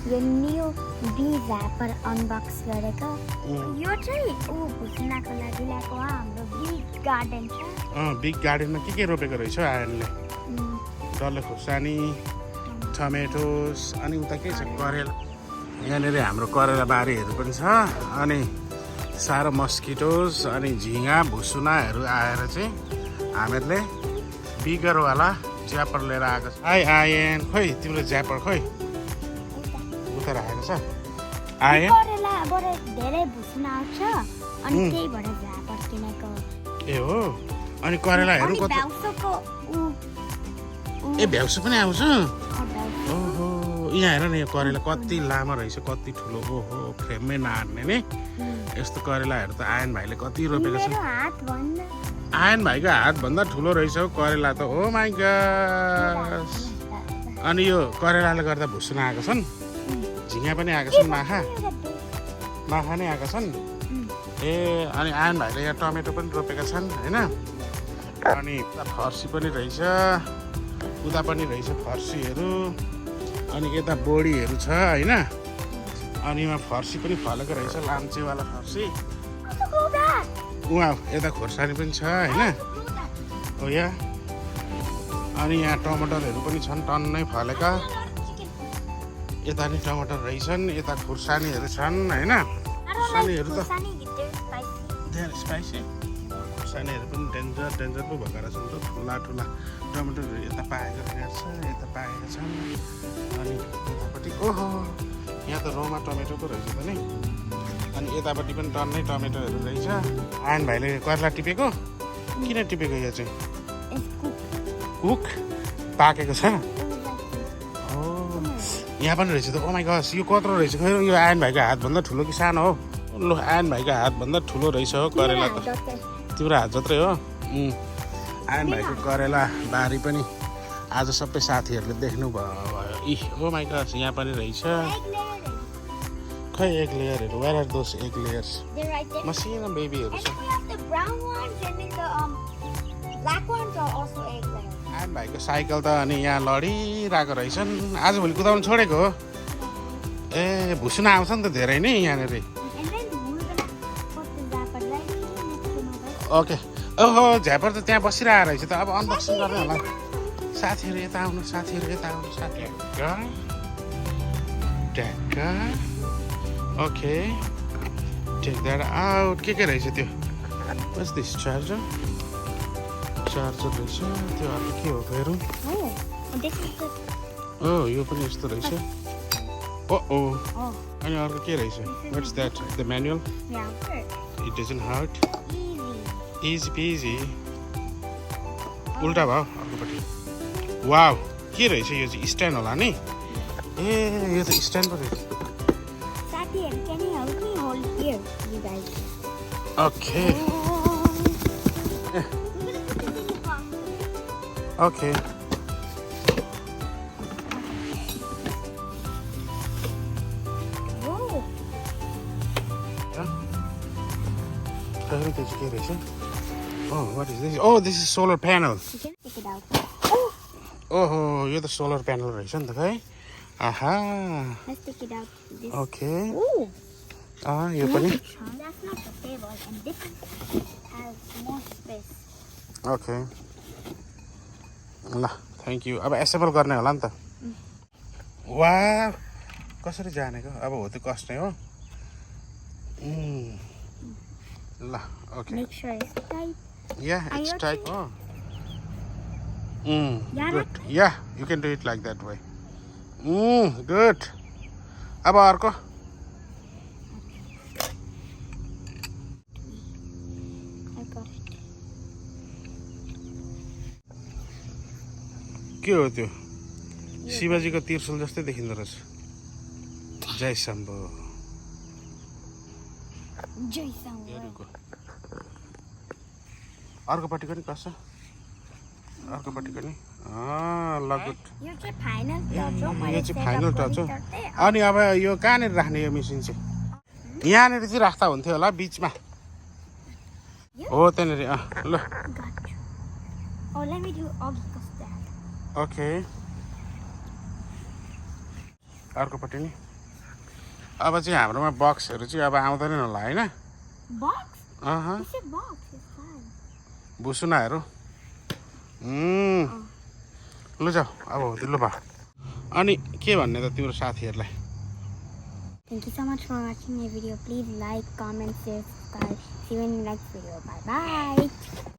यो new be rapper unbox गरेको यो चाहिँ भुस्नाको लागि ल्याएको हाम्रो बिग गार्डन छ बिग गार्डनमा के रोपेको रहेछ आयनले डल्ले खुर्सानी टमेटोस अनि उता के छ करेला यहाँनिर हाम्रो करेला बारीहरू पनि छ अनि सारो मस्किटोस अनि झिँगा भुसुनाहरू आएर चाहिँ हामीहरूले बिगरवाला ज्यापर लिएर आएको छ आयन खोइ तिम्रो ज्यापर खोइ उता राखेको छ आयन करेलाबाट धेरै भुसुना आउँछ अनि त्यही भएर ज्यापर किनेको ए हो अनि करेलाहरू कति ए भ्याउसु पनि आउँछ ओहो यहाँ हेर न यो करेला कति लामो रहेछ कति ठुलो ओहो फ्रेममै नहार्ने नि यस्तो करेलाहरू त आयन भाइले कति रोपेको छ आयन भाइको हातभन्दा ठुलो रहेछ हौ करेला त ओ माइ गॉड अनि यो करेलाले गर्दा भुसुना आएको छन् झिँगा पनि आएको छन् माखा नै आएको छन् ए अनि आयन भाइले यहाँ टमेटो पनि रोपेका छन् होइन अनि फर्सी पनि रहेछ उता पनि रहेछ फर्सीहरू अनि यता बोडीहरू छ होइन अनि यहाँ फर्सी पनि फलेको रहेछ लाम्चेवाला फर्सी उहाँ यता खोर्सानी पनि छ होइन हो यहाँ अनि यहाँ टमाटरहरू पनि छन् टन्नै फलेका यता नि टमाटर रहेछन् यता खुर्सानीहरू छन् होइन खुर्सानीहरू त स्पाइसी खुर्सानीहरू पनि डेन्जर पो भएका छन् त ठुला टमाटरहरू यता पाएको रहेछ यता पाएका छन् अनि यतापट्टि ओहो यहाँ त रोमा टमेटो पो रहेछ त नि अनि यतापट्टि पनि टन्नै टमेटोहरू रहेछ आयन भाइले करेला टिपेको किन टिपेको यो चाहिँ कुक पाकेको छ हो यहाँ पनि रहेछ त ओ माइ गॉड यो कत्रो रहेछ खै यो आयन भाइको हातभन्दा ठुलो कि सानो हो ल आयन भाइको हातभन्दा ठुलो रहेछ हो करेला त तिम्रो हात जत्रै हो आयन भाइको करेला बारी पनि आज सबै साथीहरूले देख्नु भयो इ ओ माइ गॉड यहाँ पनि रहेछ खै एग लेयरहरू where are those egg layers मसिनो बेबीहरू छ आयन भाइको साइकल त अनि यहाँ लडिरहेको रहेछन् आजभोलि कुदाउनु छोडेको हो ए भुसुना आउँछ नि त धेरै नै यहाँनिर ओके ओहो झ्यापर त त्यहाँ बसिरहेको रहेछ त अब अनबक्सिङ गर्ने होला साथीहरू यता आउनु साथीहरू ओके टेक द्याट आउट के रहेछ त्यो वाट्स दिस चार्जर रहेछ त्यो अर्को के हो फेरि ओ यो पनि यस्तो रहेछ ओ अनि अर्को के रहेछ what's that the manual it doesn't hurt easy peasy उल्टा भयो अर्कोपट्टि वाउ के रहेछ यो चाहिँ स्ट्यान्ड होला नि ए यो त स्ट्यान्ड पो रहेछ ओके ओके के रहेछ Oh, what is this? Oh, this is solar panel. You can take it out. Oh, यो त solar panel रहेछ नि त खै आहा Let's take it out. This. Okay. Oh. यो पनि That's not the table, and this has more space. Okay. ल thank you अब एसेबल गर्ने होला नि त वाह कसरी जानेको अब हो त्यो कष्ट नै हो ल okay Make sure it's tight. Yeah, it's tight. Oh. Good. Yeah, you can do it like that way. Good. अब अर्को के हो त्यो शिवजीको त्रिशूल जस्तै देखिँदो रहेछ जय शम्भो अर्कोपट्टि पनि कसो अर्कोपट्टि पनि ल गुड यो चाहिँ फाइनल टच हो अनि अब यो कहाँनिर राख्ने यो मेसिन चाहिँ यहाँनिर चाहिँ राख्दा हुन्थ्यो होला बिचमा हो त्यहाँनिर ल ओके अर्कोपट्टि नि अब चाहिँ हाम्रोमा बक्सहरू चाहिँ अब आउँदैन होला होइन Box? अह You said box. It's fine. भुसुनाहरू लु जाऊ अब दिल्लो भयो अनि के भन्ने त तिम्रो साथीहरूलाई Thank you so much for watching my video. Please like, comment, share, subscribe. See you in the next video. Bye bye.